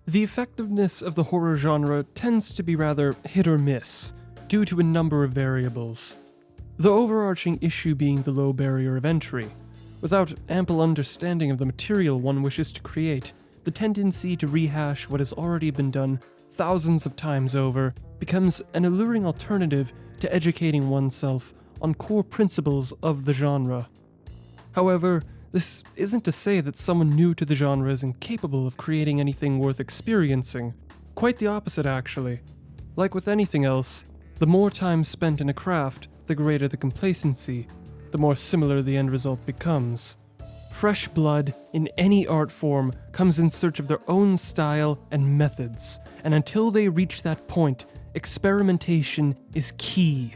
The effectiveness of the horror genre tends to be rather hit or miss, due to a number of variables. The overarching issue being the low barrier of entry. Without ample understanding of the material one wishes to create, the tendency to rehash what has already been done thousands of times over becomes an alluring alternative to educating oneself on core principles of the genre. However, this isn't to say that someone new to the genre is incapable of creating anything worth experiencing. Quite the opposite, actually. Like with anything else, the more time spent in a craft, the greater the complacency, the more similar the end result becomes. Fresh blood in any art form comes in search of their own style and methods, and until they reach that point, experimentation is key.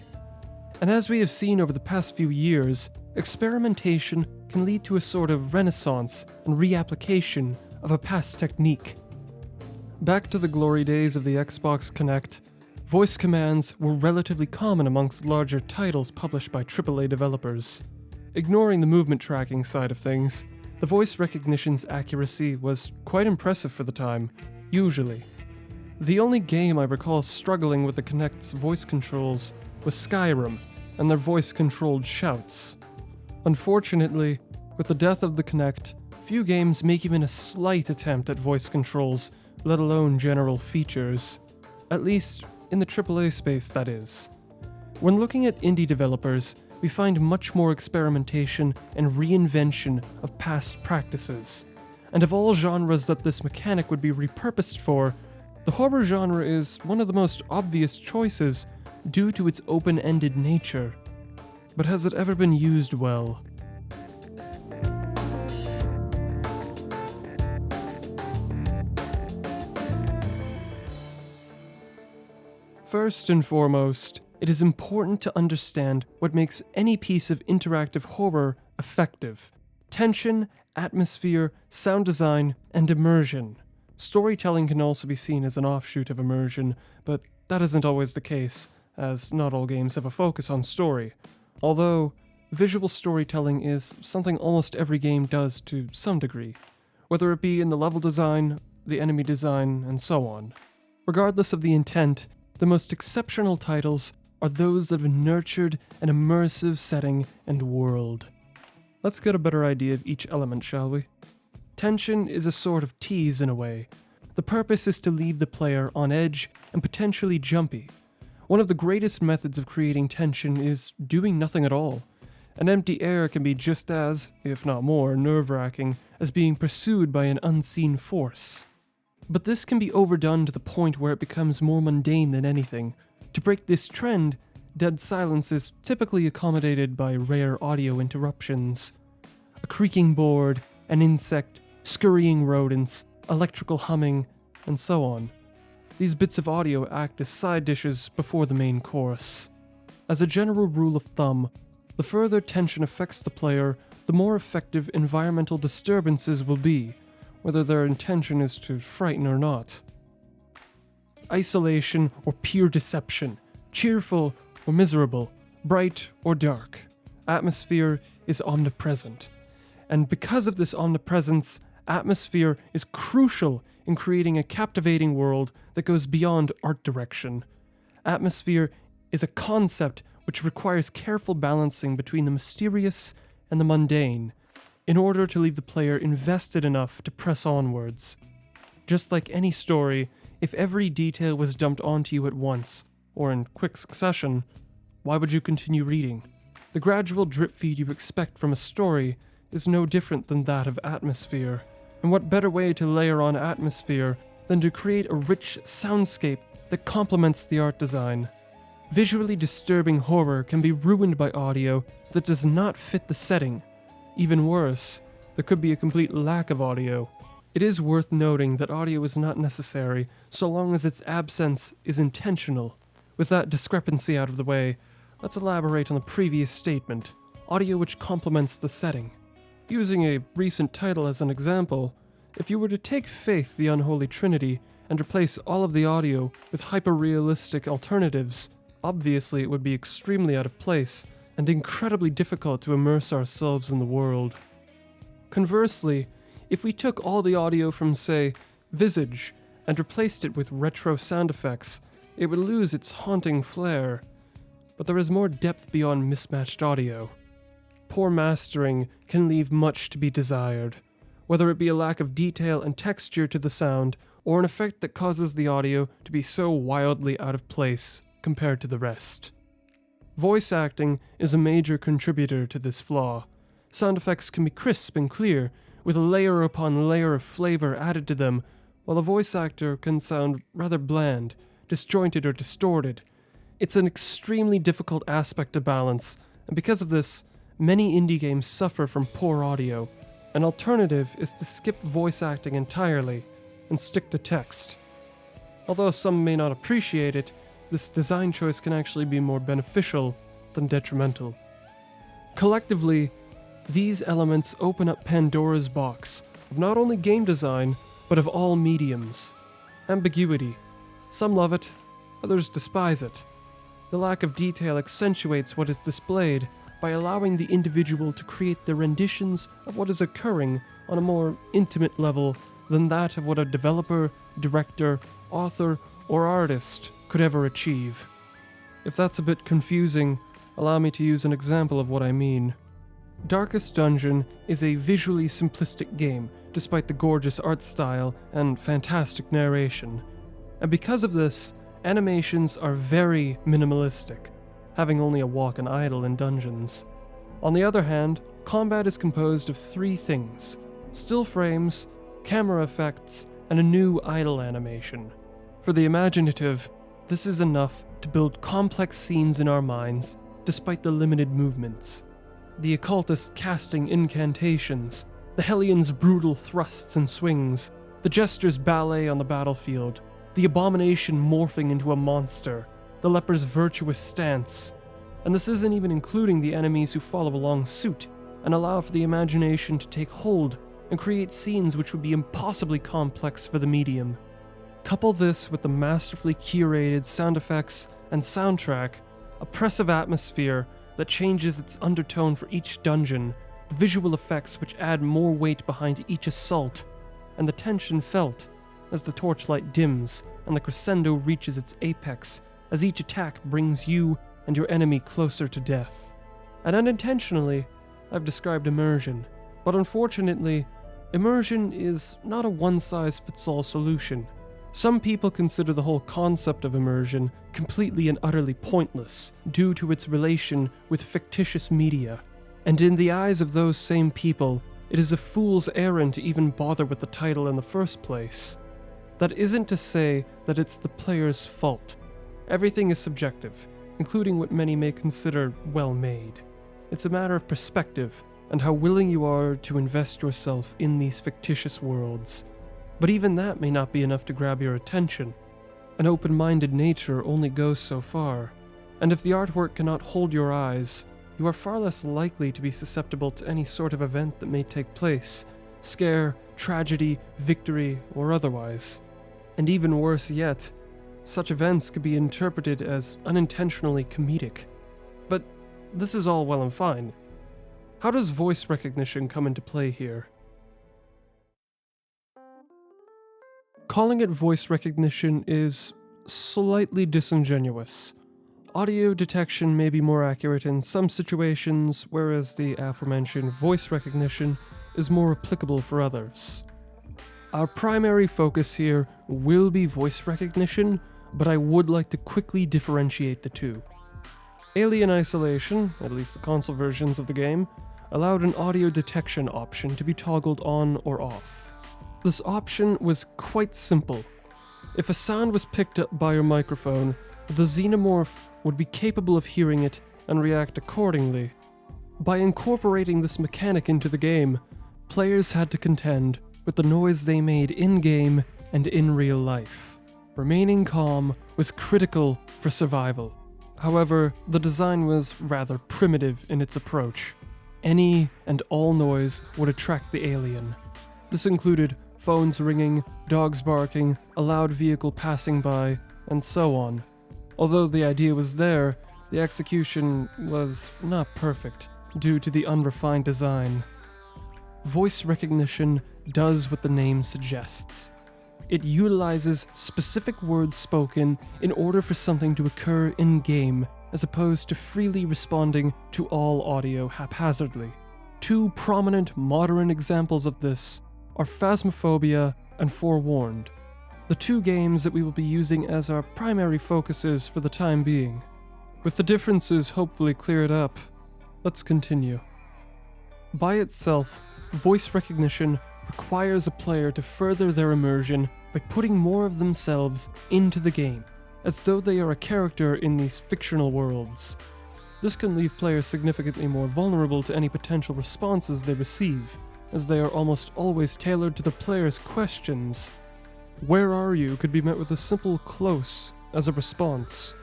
And as we have seen over the past few years, experimentation can lead to a sort of renaissance and reapplication of a past technique. Back to the glory days of the Xbox Kinect, voice commands were relatively common amongst larger titles published by AAA developers. Ignoring the movement tracking side of things, the voice recognition's accuracy was quite impressive for the time, usually. The only game I recall struggling with the Kinect's voice controls was Skyrim and their voice-controlled shouts. Unfortunately, with the death of the Kinect, few games make even a slight attempt at voice controls, let alone general features. At least, in the AAA space, that is. When looking at indie developers, we find much more experimentation and reinvention of past practices. And of all genres that this mechanic would be repurposed for, the horror genre is one of the most obvious choices due to its open-ended nature. But has it ever been used well? First and foremost, it is important to understand what makes any piece of interactive horror effective. Tension, atmosphere, sound design, and immersion. Storytelling can also be seen as an offshoot of immersion, but that isn't always the case, as not all games have a focus on story. Although, visual storytelling is something almost every game does to some degree, whether it be in the level design, the enemy design, and so on. Regardless of the intent, the most exceptional titles are those that have nurtured an immersive setting and world. Let's get a better idea of each element, shall we? Tension is a sort of tease in a way. The purpose is to leave the player on edge and potentially jumpy. One of the greatest methods of creating tension is doing nothing at all. An empty air can be just as, if not more, nerve-wracking as being pursued by an unseen force. But this can be overdone to the point where it becomes more mundane than anything. To break this trend, dead silence is typically accommodated by rare audio interruptions. A creaking board, an insect, scurrying rodents, electrical humming, and so on. These bits of audio act as side dishes before the main course. As a general rule of thumb, the further tension affects the player, the more effective environmental disturbances will be, whether their intention is to frighten or not. Isolation or pure deception, cheerful or miserable, bright or dark. Atmosphere is omnipresent. And because of this omnipresence, atmosphere is crucial in creating a captivating world that goes beyond art direction. Atmosphere is a concept which requires careful balancing between the mysterious and the mundane, in order to leave the player invested enough to press onwards. Just like any story, if every detail was dumped onto you at once, or in quick succession, why would you continue reading? The gradual drip feed you expect from a story is no different than that of atmosphere. And what better way to layer on atmosphere than to create a rich soundscape that complements the art design? Visually disturbing horror can be ruined by audio that does not fit the setting. Even worse, there could be a complete lack of audio. It is worth noting that audio is not necessary so long as its absence is intentional. With that discrepancy out of the way, let's elaborate on the previous statement, audio which complements the setting. Using a recent title as an example, if you were to take Faith, the Unholy Trinity, and replace all of the audio with hyper-realistic alternatives, obviously it would be extremely out of place and incredibly difficult to immerse ourselves in the world. Conversely, if we took all the audio from, say, Visage, and replaced it with retro sound effects, it would lose its haunting flair. But there is more depth beyond mismatched audio. Poor mastering can leave much to be desired, whether it be a lack of detail and texture to the sound, or an effect that causes the audio to be so wildly out of place compared to the rest. Voice acting is a major contributor to this flaw. Sound effects can be crisp and clear, with a layer upon layer of flavor added to them, while a voice actor can sound rather bland, disjointed, or distorted. It's an extremely difficult aspect to balance, and because of this, many indie games suffer from poor audio. An alternative is to skip voice acting entirely and stick to text. Although some may not appreciate it, this design choice can actually be more beneficial than detrimental. Collectively, these elements open up Pandora's box of not only game design, but of all mediums. Ambiguity. Some love it, others despise it. The lack of detail accentuates what is displayed by allowing the individual to create their renditions of what is occurring on a more intimate level than that of what a developer, director, author, or artist could ever achieve. If that's a bit confusing, allow me to use an example of what I mean. Darkest Dungeon is a visually simplistic game, despite the gorgeous art style and fantastic narration. And because of this, animations are very minimalistic, having only a walk and idle in dungeons. On the other hand, combat is composed of three things: still frames, camera effects, and a new idle animation. For the imaginative, this is enough to build complex scenes in our minds, despite the limited movements. The occultist casting incantations, the Hellion's brutal thrusts and swings, the jester's ballet on the battlefield, the abomination morphing into a monster, the leper's virtuous stance. And this isn't even including the enemies who follow along suit and allow for the imagination to take hold and create scenes which would be impossibly complex for the medium. Couple this with the masterfully curated sound effects and soundtrack, oppressive atmosphere that changes its undertone for each dungeon, the visual effects which add more weight behind each assault, and the tension felt as the torchlight dims and the crescendo reaches its apex as each attack brings you and your enemy closer to death. And unintentionally, I've described immersion, but unfortunately, immersion is not a one-size-fits-all solution. Some people consider the whole concept of immersion completely and utterly pointless due to its relation with fictitious media, and in the eyes of those same people, it is a fool's errand to even bother with the title in the first place. That isn't to say that it's the player's fault. Everything is subjective, including what many may consider well-made. It's a matter of perspective and how willing you are to invest yourself in these fictitious worlds. But even that may not be enough to grab your attention. An open-minded nature only goes so far, and if the artwork cannot hold your eyes, you are far less likely to be susceptible to any sort of event that may take place, scare, tragedy, victory, or otherwise. And even worse yet, such events could be interpreted as unintentionally comedic. But this is all well and fine. How does voice recognition come into play here? Calling it voice recognition is slightly disingenuous. Audio detection may be more accurate in some situations, whereas the aforementioned voice recognition is more applicable for others. Our primary focus here will be voice recognition, but I would like to quickly differentiate the two. Alien Isolation, at least the console versions of the game, allowed an audio detection option to be toggled on or off. This option was quite simple. If a sound was picked up by your microphone, the xenomorph would be capable of hearing it and react accordingly. By incorporating this mechanic into the game, players had to contend with the noise they made in-game and in real life. Remaining calm was critical for survival. However, the design was rather primitive in its approach. Any and all noise would attract the alien. This included phones ringing, dogs barking, a loud vehicle passing by, and so on. Although the idea was there, the execution was not perfect due to the unrefined design. Voice recognition does what the name suggests. it utilizes specific words spoken in order for something to occur in-game, as opposed to freely responding to all audio haphazardly. Two prominent modern examples of this are Phasmophobia and Forewarned, the two games that we will be using as our primary focuses for the time being. With the differences hopefully cleared up, let's continue. By itself, voice recognition requires a player to further their immersion by putting more of themselves into the game, as though they are a character in these fictional worlds. This can leave players significantly more vulnerable to any potential responses they receive, as they are almost always tailored to the player's questions. "Where are you?" could be met with a simple "close" as a response.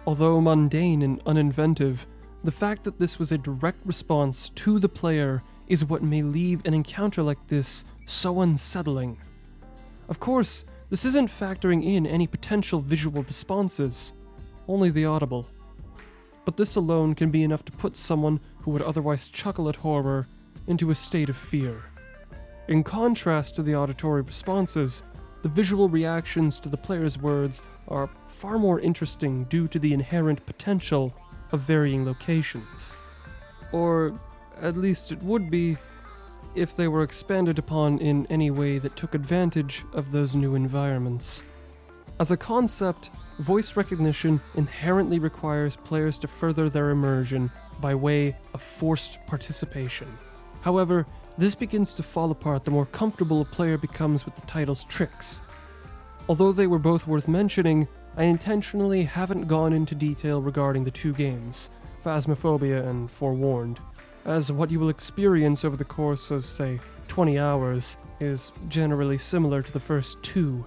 Although mundane and uninventive, the fact that this was a direct response to the player is what may leave an encounter like this so unsettling. Of course, this isn't factoring in any potential visual responses, only the audible. But this alone can be enough to put someone who would otherwise chuckle at horror into a state of fear. In contrast to the auditory responses, the visual reactions to the player's words are far more interesting due to the inherent potential of varying locations. Or at least it would be if they were expanded upon in any way that took advantage of those new environments. As a concept, voice recognition inherently requires players to further their immersion by way of forced participation. However, this begins to fall apart the more comfortable a player becomes with the title's tricks. Although they were both worth mentioning, I intentionally haven't gone into detail regarding the two games, Phasmophobia and Forewarned, as what you will experience over the course of, say, 20 hours is generally similar to the first two.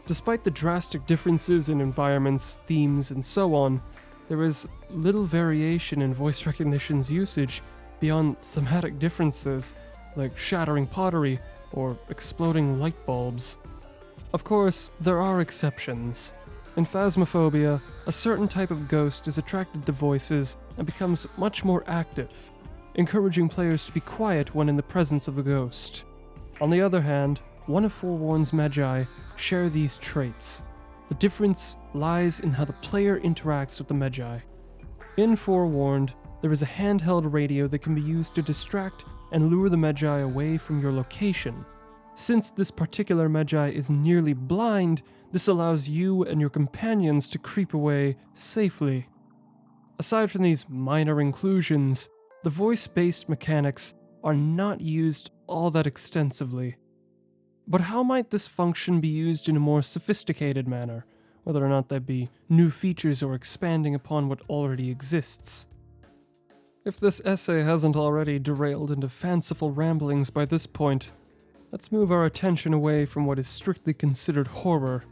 Despite the drastic differences in environments, themes, and so on, there is little variation in voice recognition's usage beyond thematic differences like shattering pottery or exploding light bulbs. Of course, there are exceptions. In Phasmophobia, a certain type of ghost is attracted to voices and becomes much more active, encouraging players to be quiet when in the presence of the ghost. On the other hand, one of Forewarned's magi share these traits. The difference lies in how the player interacts with the magi. In Forewarned, there is a handheld radio that can be used to distract and lure the magi away from your location. Since this particular magi is nearly blind, this allows you and your companions to creep away safely. Aside from these minor inclusions, the voice-based mechanics are not used all that extensively. But how might this function be used in a more sophisticated manner, whether or not that be new features or expanding upon what already exists? If this essay hasn't already derailed into fanciful ramblings by this point, let's move our attention away from what is strictly considered horror,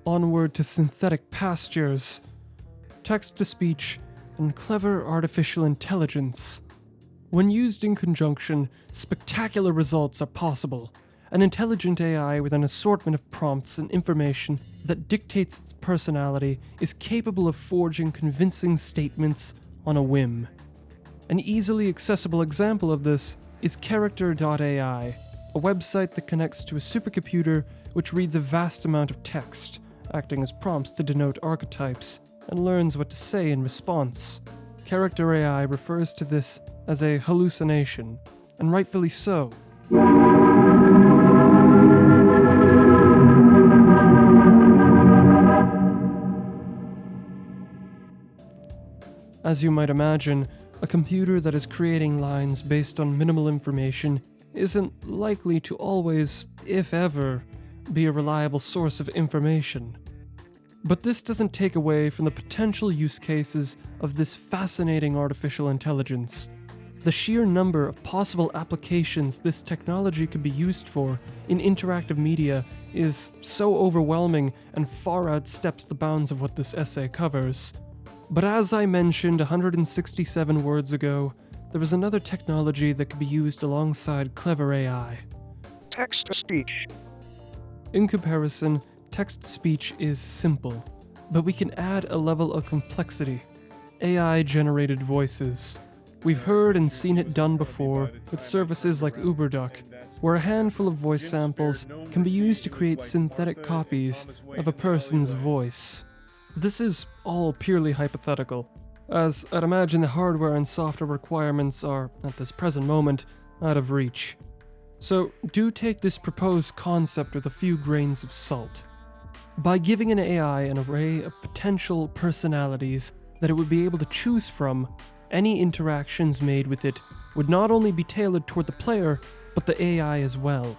onward to synthetic pastures, text-to-speech, and clever artificial intelligence. When used in conjunction, spectacular results are possible. An intelligent AI with an assortment of prompts and information that dictates its personality is capable of forging convincing statements on a whim. An easily accessible example of this is Character.ai, a website that connects to a supercomputer which reads a vast amount of text, acting as prompts to denote archetypes, and learns what to say in response. Character AI refers to this as a hallucination, and rightfully so. As you might imagine, a computer that is creating lines based on minimal information isn't likely to always, if ever, be a reliable source of information. But this doesn't take away from the potential use cases of this fascinating artificial intelligence. The sheer number of possible applications this technology could be used for in interactive media is so overwhelming and far outsteps the bounds of what this essay covers. But as I mentioned 167 words ago, there is another technology that could be used alongside clever AI. Text-to-speech. In comparison, text-to-speech is simple, but we can add a level of complexity. AI-generated voices. We've heard and seen it done before with services like UberDuck, where a handful of voice samples can be used to create synthetic copies of a person's voice. This is all purely hypothetical, as I'd imagine the hardware and software requirements are, at this present moment, out of reach. So do take this proposed concept with a few grains of salt. By giving an AI an array of potential personalities that it would be able to choose from, any interactions made with it would not only be tailored toward the player, but the AI as well.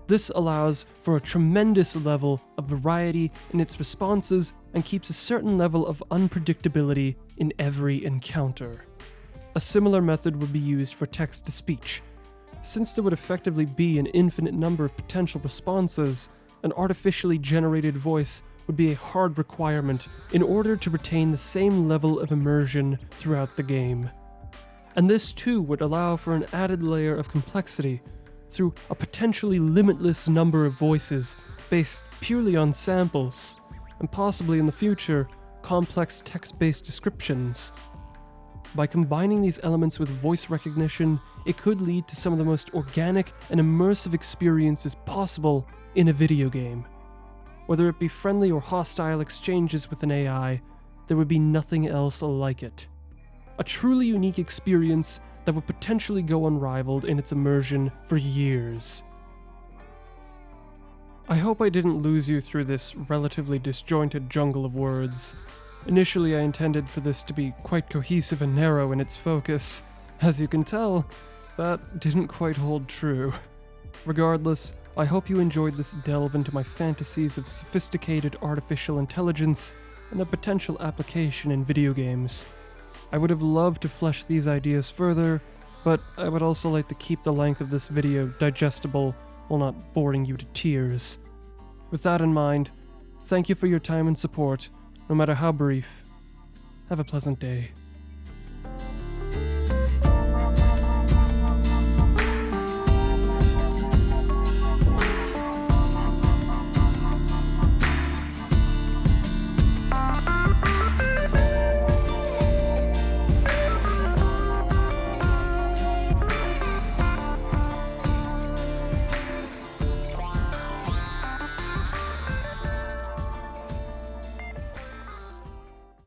This allows for a tremendous level of variety in its responses and keeps a certain level of unpredictability in every encounter. A similar method would be used for text-to-speech. Since there would effectively be an infinite number of potential responses, an artificially generated voice would be a hard requirement in order to retain the same level of immersion throughout the game. And this too would allow for an added layer of complexity through a potentially limitless number of voices based purely on samples, and possibly in the future, complex text-based descriptions. By combining these elements with voice recognition, it could lead to some of the most organic and immersive experiences possible in a video game. Whether it be friendly or hostile exchanges with an AI, there would be nothing else like it. A truly unique experience that would potentially go unrivaled in its immersion for years. I hope I didn't lose you through this relatively disjointed jungle of words. Initially I intended for this to be quite cohesive and narrow in its focus. As you can tell, that didn't quite hold true. Regardless, I hope you enjoyed this delve into my fantasies of sophisticated artificial intelligence and their potential application in video games. I would have loved to flesh these ideas further, but I would also like to keep the length of this video digestible while not boring you to tears. With that in mind, thank you for your time and support, no matter how brief. Have a pleasant day.